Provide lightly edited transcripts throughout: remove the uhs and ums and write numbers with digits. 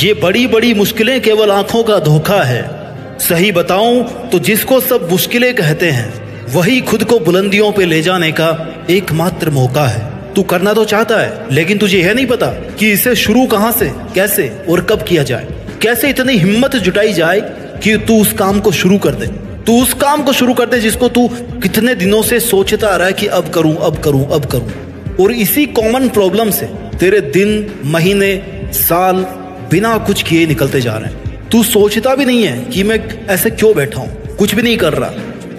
ये बड़ी बड़ी मुश्किलें केवल आंखों का धोखा है। सही बताऊं तो जिसको सब मुश्किलें कहते हैं वही खुद को बुलंदियों पे ले जाने का एकमात्र मौका है। तू करना तो चाहता है, लेकिन तुझे यह नहीं पता कि इसे शुरू कहां से, कैसे और कब किया जाए। कैसे इतनी हिम्मत जुटाई जाए कि तू उस काम को शुरू कर दे। तू उस काम को शुरू कर दे जिसको तू कितने दिनों से सोचता आ रहा है कि अब करूं, अब करूं, अब करूं। और इसी कॉमन प्रॉब्लम से तेरे दिन, महीने, साल बिना कुछ किए निकलते जा रहे हैं। तू सोचता भी नहीं है कि मैं ऐसे क्यों बैठा हूं, कुछ भी नहीं कर रहा,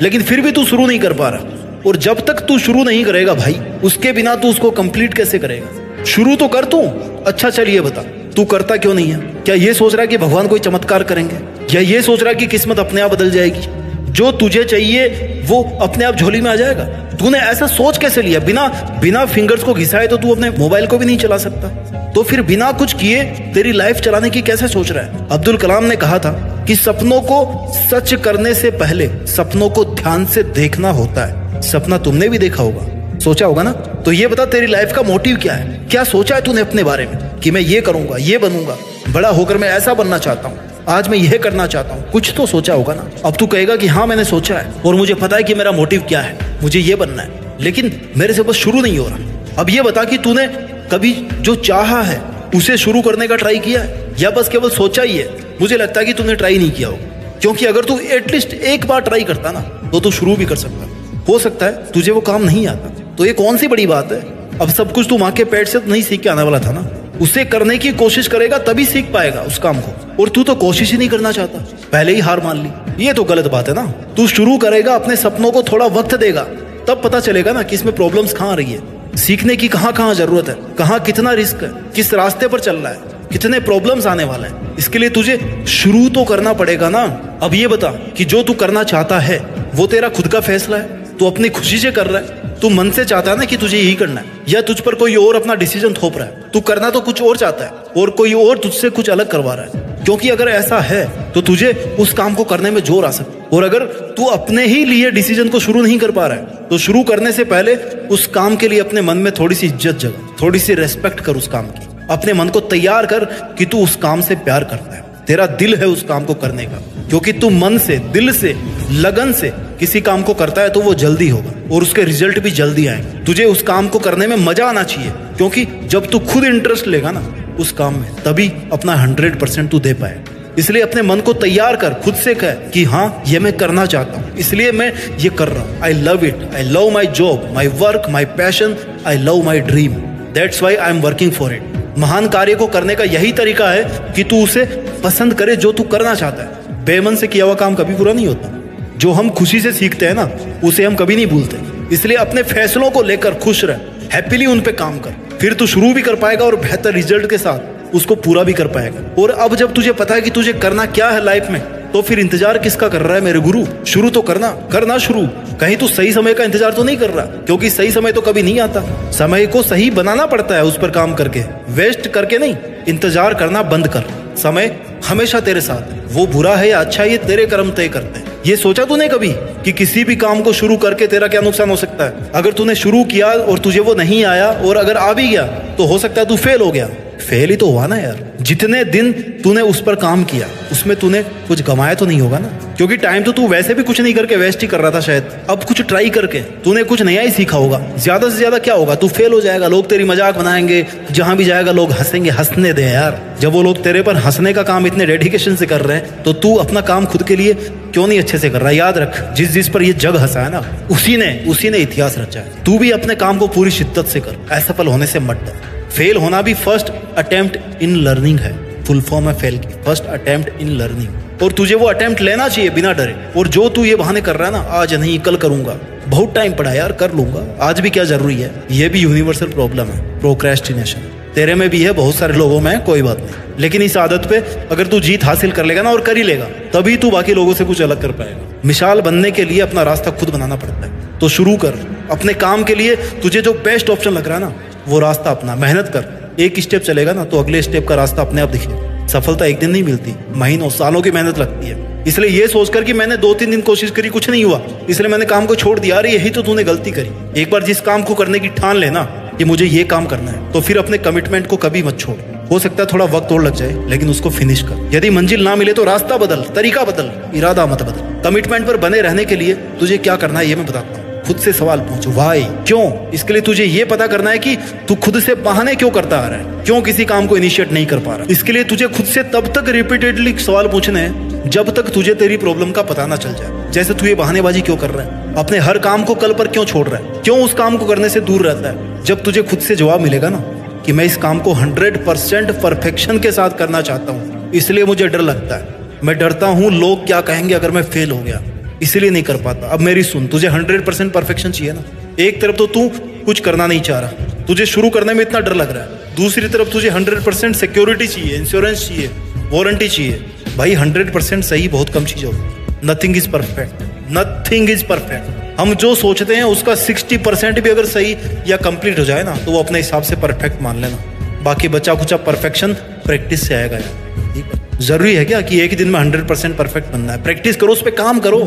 लेकिन फिर भी तू शुरू नहीं कर पा रहा। और जब तक तू शुरू नहीं करेगा भाई, उसके बिना तू उसको कंप्लीट कैसे करेगा। शुरू तो कर तू। अच्छा चल ये बता, तू करता क्यों नहीं है? क्या ये सोच रहा है कि भगवान कोई चमत्कार करेंगे, या ये सोच रहा है कि किस्मत अपने आप बदल जाएगी, जो तुझे चाहिए वो अपने आप झोली में आ जाएगा? तूने ऐसा सोच कैसे लिया? बिना फिंगर्स को घिसाए तो तू अपने मोबाइल को भी नहीं चला सकता, तो फिर बिना कुछ किए तेरी लाइफ चलाने की कैसे सोच रहा है? अब्दुल कलाम ने कहा था कि सपनों को सच करने से पहले सपनों को ध्यान से देखना होता है। सपना तुमने भी देखा होगा, सोचा होगा ना? तो ये बता, तेरी लाइफ का मोटिव क्या है? क्या सोचा है तूने अपने बारे में कि मैं ये करूंगा, ये बनूंगा, बड़ा होकर मैं ऐसा बनना चाहता हूँ, आज मैं यह करना चाहता हूँ? कुछ तो सोचा होगा ना। अब तू कहेगा कि हाँ मैंने सोचा है और मुझे पता है कि मेरा मोटिव क्या है, मुझे ये बनना है, लेकिन मेरे से बस शुरू नहीं हो रहा। अब ये बता कि तूने कभी जो चाहा है उसे शुरू करने का ट्राई किया है, या बस केवल सोचा ही है? मुझे लगता है कि तूने ट्राई नहीं किया होगा, क्योंकि अगर तू एटलीस्ट एक बार ट्राई करता ना तो तू शुरू भी कर सकता। हो सकता है तुझे वो काम नहीं आता, तो ये कौन सी बड़ी बात है? अब सब कुछ तू माँ के पेट से तो नहीं सीख के आने वाला था ना। उसे करने की कोशिश करेगा तभी सीख पाएगा उस काम को, और तू तो कोशिश ही नहीं करना चाहता, पहले ही हार मान ली। ये तो गलत बात है ना। तू शुरू करेगा, अपने सपनों को थोड़ा वक्त देगा, तब पता चलेगा ना कि इसमें प्रॉब्लम्स कहाँ आ रही है, सीखने की कहाँ जरूरत है, कहाँ कितना रिस्क है, किस रास्ते पर चल रहा है, कितने प्रॉब्लम्स आने वाले हैं। इसके लिए तुझे शुरू तो करना पड़ेगा ना। अब ये बता कि जो तू करना चाहता है वो तेरा खुद का फैसला है, तू अपनी खुशी से कर रहा है, तू मन से चाहता है ना कि तुझे यही करना है, या तुझ पर कोई और अपना डिसीजन थोप रहा है? तू करना तो कुछ और चाहता है और कोई और तुझसे कुछ अलग करवा रहा है। क्योंकि अगर ऐसा है तो तुझे उस काम को करने में जोर आ सकता। और अगर तू अपने ही लिए डिसीजन को शुरू नहीं कर पा रहा है तो शुरू करने से पहले उस काम के लिए अपने मन में थोड़ी सी इज्जत जगा, थोड़ी सी रेस्पेक्ट कर उस काम की। अपने मन को तैयार कर कि तू उस काम से प्यार करता है, तेरा दिल है उस काम को करने का। क्योंकि तू मन से, दिल से, लगन से किसी काम को करता है तो वो जल्दी होगा और उसके रिजल्ट भी जल्दी आएंगे। तुझे उस काम को करने में मजा आना चाहिए, क्योंकि जब तू खुद इंटरेस्ट लेगा ना उस काम में, तभी अपना 100% तू दे पाए। इसलिए अपने मन को तैयार कर, खुद से कह कि हाँ ये मैं करना चाहता हूँ, इसलिए मैं ये कर रहा हूँ। I love it, I love my job, my work, my passion, I love my dream, that's why I am working for it. महान कार्य को करने का यही तरीका है कि तू उसे पसंद करे जो तू करना चाहता है। बेमन से किया हुआ काम कभी पूरा नहीं होता। जो हम खुशी से सीखते हैं ना उसे हम कभी नहीं भूलते। इसलिए अपने फैसलों को लेकर खुश रह, हैप्पीली उन पे काम कर, फिर तू शुरू भी कर पाएगा और बेहतर रिजल्ट के साथ उसको पूरा भी कर पाएगा। और अब जब तुझे पता है कि तुझे करना क्या है लाइफ में, तो फिर इंतजार किसका कर रहा है मेरे गुरु? शुरू तो करना शुरू। कहीं तू सही समय का इंतजार तो नहीं कर रहा, क्योंकि सही समय तो कभी नहीं आता। समय को सही बनाना पड़ता है, उस पर काम करके, वेस्ट करके नहीं। इंतजार करना बंद कर, समय हमेशा तेरे साथ है। वो बुरा है या अच्छा है ये तेरे कर्म तय करते हैं। ये सोचा तूने कभी कि किसी भी काम को शुरू करके तेरा क्या नुकसान हो सकता है? अगर तूने शुरू किया और तुझे वो नहीं आया, और अगर आ भी गया तो हो सकता है तू फेल हो गया। फेल ही तो हुआ ना यार। जितने दिन तूने उस पर काम किया उसमें तूने कुछ गंवाया तो नहीं होगा ना, क्योंकि टाइम तो तू वैसे भी कुछ नहीं करके वेस्ट ही कर रहा था शायद। अब कुछ ट्राई करके तूने कुछ नया ही सीखा होगा। ज्यादा से ज्यादा क्या होगा, तू फेल हो जाएगा, लोग तेरी मजाक बनाएंगे, जहां भी जाएगा लोग हंसेंगे। हंसने दे यार, जब वो लोग तेरे पर हंसने का काम इतने डेडिकेशन से कर रहे हैं तो तू अपना काम खुद के लिए क्यों नहीं अच्छे से कर रहा है? याद रख, जिस पर ये जग हंसा है ना उसी ने इतिहास रचा है। तू भी अपने काम को पूरी शिद्दत से कर, असफल होने से मत डर। फेल होना भी फर्स्ट अटेम्प्ट इन लर्निंग है। फुल फॉर्म है फेल की, फर्स्ट अटेम्प्ट इन लर्निंग। और तुझे वो अटेम्प्ट लेना चाहिए बिना डरे। और जो तू ये बहाने कर रहा है ना, आज नहीं कल करूंगा, बहुत टाइम पड़ा यार, कर लूंगा, आज भी क्या जरूरी है? ये भी यूनिवर्सल प्रॉब्लम है, प्रोक्रेस्टिनेशन। तेरे में भी है, बहुत सारे लोगों में है, कोई बात नहीं। लेकिन इस आदत पे अगर तू जीत हासिल कर लेगा ना और कर ही लेगा, तभी तू बाकी लोगों से कुछ अलग कर पाएगा। मिसाल बनने के लिए अपना रास्ता खुद बनाना पड़ता है। तो शुरू कर अपने काम के लिए। तुझे जो बेस्ट ऑप्शन लग रहा है ना वो रास्ता अपना, मेहनत कर। एक स्टेप चलेगा ना तो अगले स्टेप का रास्ता अपने आप दिखेगा। सफलता एक दिन नहीं मिलती, महीनों सालों की मेहनत लगती है। इसलिए ये सोचकर कि मैंने 2-3 दिन कोशिश करी, कुछ नहीं हुआ, इसलिए मैंने काम को छोड़ दिया, अरे यही तो तूने गलती करी। एक बार जिस काम को करने की ठान लेना कि मुझे ये काम करना है, तो फिर अपने कमिटमेंट को कभी मत छोड़। हो सकता है थोड़ा वक्त और लग जाए, लेकिन उसको फिनिश कर। यदि मंजिल ना मिले तो रास्ता बदल, तरीका बदल, इरादा मत बदल। कमिटमेंट पर बने रहने के लिए तुझे क्या करना है ये मैं बताता हूँ। खुद से सवाल पूछ, व्हाई, क्यों। इसके लिए तुझे ये पता करना है कि तू खुद से बहाने क्यों करता आ रहा है, क्यों किसी काम को इनिशिएट नहीं कर पा रहा। इसके लिए तुझे खुद से तब तक रिपीटेडली सवाल पूछने हैं जब तक तुझे तेरी प्रॉब्लम का पता ना चल जाए। जैसे तू ये बहानेबाजी क्यों कर रहा है, अपने हर काम को कल पर क्यों छोड़ रहा है, क्यों उस काम को करने से दूर रहता है। जब तुझे खुद से जवाब मिलेगा ना कि मैं इस काम को 100% परफेक्शन के साथ करना चाहता हूँ, इसलिए मुझे डर लगता है, मैं डरता हूँ लोग क्या कहेंगे अगर मैं फेल हो गया, इसलिए नहीं कर पाता। अब मेरी सुन, तुझे 100% परफेक्शन चाहिए ना। एक तरफ तो तू कुछ करना नहीं चाह रहा, तुझे शुरू करने में इतना डर लग रहा है। दूसरी तरफ तुझे 100% सिक्योरिटी चाहिए, इंश्योरेंस चाहिए, वारंटी चाहिए। भाई 100% सही बहुत कम चीज होगी। Nothing is perfect, nothing is perfect. हम जो सोचते हैं उसका 60% भी अगर सही या कंप्लीट हो जाए ना तो वो अपने हिसाब से परफेक्ट मान लेना। बाकी बचा कुचा परफेक्शन प्रैक्टिस से आएगा यार। ठीक है, जरूरी है क्या कि एक ही दिन में 100% परफेक्ट बनना है। प्रैक्टिस करो, उस पर काम करो,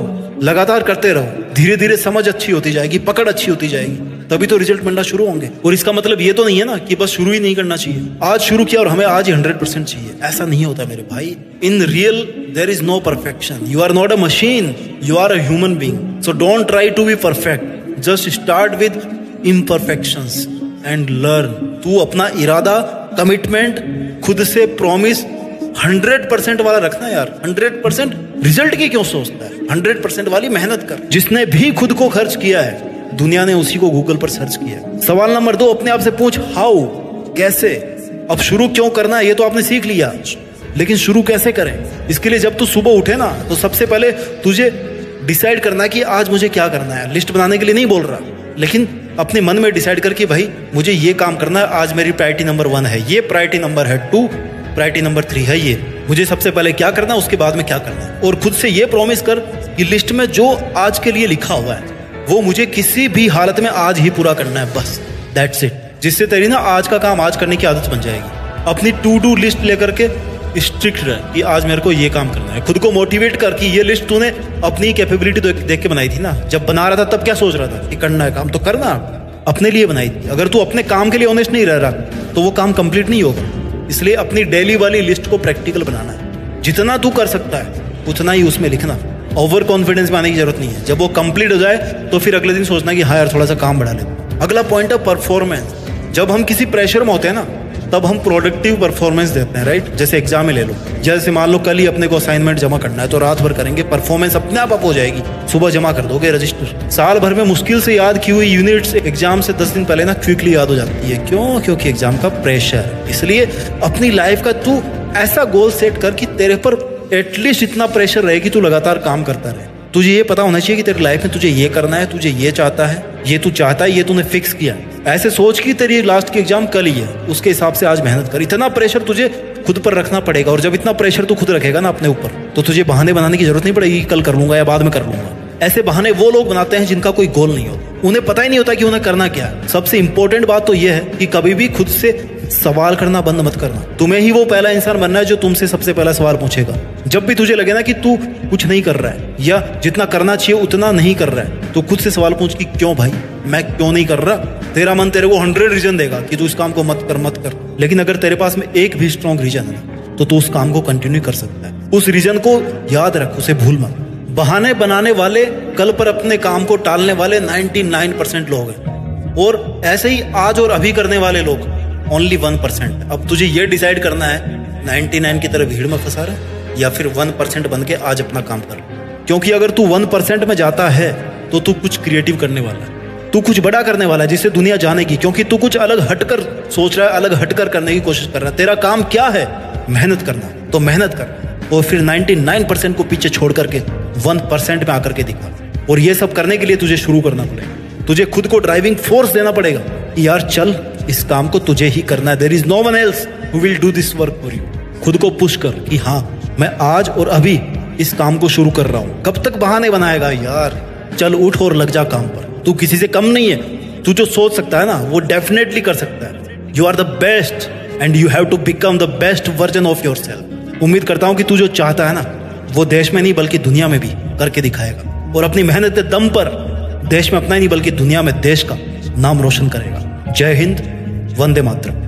लगातार करते रहो। धीरे धीरे समझ अच्छी होती जाएगी, पकड़ अच्छी होती जाएगी, तभी तो रिजल्ट मिलना शुरू होंगे। और इसका मतलब ये तो नहीं है ना कि बस शुरू ही नहीं करना चाहिए। आज शुरू किया और हमें आज ही 100% चाहिए, ऐसा नहीं होता मेरे भाई। In real there is no perfection. You are not a machine, you are a human being. So don't try to be perfect, just start with imperfections and learn. तू अपना इरादा, कमिटमेंट, खुद से प्रॉमिस 100% वाला रखना यार। 100% रिजल्ट की क्यों सोचता है, 100% वाली मेहनत कर। जिसने भी खुद को खर्च किया है दुनिया ने उसी को गूगल पर सर्च किया। सवाल नंबर 2, अपने आप से पूछ, हाउ, कैसे। अब शुरू क्यों करना है ये तो आपने सीख लिया, लेकिन शुरू कैसे करें। इसके लिए जब तू सुबह उठे ना तो सबसे पहले तुझे डिसाइड करना है कि आज मुझे क्या करना है। लिस्ट बनाने के लिए नहीं बोल रहा, लेकिन अपने मन में डिसाइड करके भाई मुझे ये काम करना है, आज मेरी प्रायोरिटी नंबर 1 है ये, प्रायोरिटी नंबर है 2, प्रायोरिटी नंबर 3 है ये। मुझे सबसे पहले क्या करना है, उसके बाद में क्या करना है। और खुद से ये प्रॉमिस कर कि लिस्ट में जो आज के लिए लिखा हुआ है वो मुझे किसी भी हालत में आज ही पूरा करना है, बस दैट्स इट। जिससे तेरी ना आज का काम आज करने की आदत बन जाएगी। अपनी टू डू लिस्ट लेकर के स्ट्रिक्ट रह कि आज मेरे को ये काम करना है। खुद को मोटिवेट कर कि ये लिस्ट तूने अपनी कैपेबिलिटी देख के बनाई थी ना। जब बना रहा था तब क्या सोच रहा था कि करना है काम तो करना, अपने लिए बनाई थी। अगर तू अपने काम के लिए ऑनेस्ट नहीं रह रहा तो वो काम कंप्लीट नहीं होगा। इसलिए अपनी डेली वाली लिस्ट को प्रैक्टिकल बनाना है। जितना तू कर सकता है उतना ही उसमें लिखना। ओवर कॉन्फिडेंस में आने की जरूरत नहीं है। जब वो कंप्लीट हो जाए तो फिर अगले दिन सोचना कि हाँ यार थोड़ा सा काम बढ़ा ले। अगला पॉइंट है परफॉर्मेंस। जब हम किसी प्रेशर में होते हैं ना तब हम प्रोडक्टिव परफॉर्मेंस देते हैं, राइट। जैसे एग्जाम में ले लो, जैसे मान लो कल ही अपने को असाइनमेंट जमा करना है तो रात भर करेंगे, परफॉर्मेंस अपने आप हो जाएगी, सुबह जमा कर दोगे रजिस्टर। साल भर में मुश्किल से याद की हुई यूनिट्स एग्जाम से 10 दिन पहले ना क्विकली याद हो जाती है। क्यों? क्योंकि एग्जाम का प्रेशर। इसलिए अपनी लाइफ का तू ऐसा गोल सेट कर कि तेरे पर एटलीस्ट इतना प्रेशर रहे कि तू लगातार काम करता रहे। तुझे ये पता होना चाहिए कि तेरी लाइफ में तुझे ये करना है, तुझे ये चाहता है, ये तू चाहता है, ये तूने फिक्स किया। ऐसे सोच कि तेरी लास्ट की एग्जाम कल ही है, उसके हिसाब से आज मेहनत कर। इतना प्रेशर तुझे खुद पर रखना पड़ेगा। और जब इतना प्रेशर तू खुद रखेगा ना अपने ऊपर तो तुझे बहाने बनाने की जरूरत नहीं पड़ेगी, कल कर लूंगा या बाद में कर लूंगा। ऐसे बहाने वो लोग बनाते हैं जिनका कोई गोल नहीं होता, उन्हें पता ही नहीं होता कि उन्हें करना क्या है। सबसे इंपॉर्टेंट बात तो यह है कि कभी भी खुद से सवाल करना बंद मत करना। तुम्हें ही वो पहला इंसान बनना है जो तुमसे सबसे पहला सवाल पूछेगा। जब भी तुझे लगे ना कि तू कुछ नहीं कर रहा है या जितना करना चाहिए उतना नहीं कर रहा है तो खुद से सवाल पूछ कि क्यों भाई, मैं क्यों नहीं कर रहा। तेरा मन तेरे को 100 रीजन देगा कि तू इस काम को मत कर। लेकिन अगर तेरे पास में एक भी स्ट्रॉन्ग रीजन है तो तू उस काम को कंटिन्यू कर सकता है। उस रीजन को याद रख, उसे भूल मत। बहाने बनाने वाले, कल पर अपने काम को टालने वाले 99% लोग हैं, और ऐसे ही आज और अभी करने वाले लोग ओनली 1%। अब तुझे ये डिसाइड करना है 99 की तरह भीड़ में फंसा रहा है या फिर 1% बन के आज अपना काम कर। क्योंकि अगर तू 1% में जाता है तो तू कुछ क्रिएटिव करने वाला है, तू कुछ बड़ा करने वाला है जिससे दुनिया जानेगी। क्योंकि तू कुछ अलग हटकर सोच रहा है, अलग हटकर करने की कोशिश कर रहा है। तेरा काम क्या है? मेहनत करना, तो मेहनत कर और फिर 99% को पीछे छोड़ करके 1% में आकर के दिखा। और ये सब करने के लिए तुझे शुरू करना पड़ेगा। तुझे खुद को ड्राइविंग फोर्स देना पड़ेगा, यार चल इस काम को तुझे ही करना है। There is no one else who will do this work for you. खुद को पुश कर कि हाँ मैं आज और अभी इस काम को शुरू कर रहा हूं। कब तक बहाने बनाएगा यार? चल उठ और लग जा काम पर। तू किसी से कम नहीं है। तू जो सोच सकता है ना वो डेफिनेटली कर सकता है। You are the best and you have to become the best version of yourself. उम्मीद करता हूं कि तू जो चाहता है ना वो देश में नहीं बल्कि दुनिया में भी करके दिखाएगा, और अपनी मेहनत के दम पर देश में अपना ही नहीं बल्कि दुनिया में देश का नाम रोशन करेगा। जय हिंद, वंदे मातरम।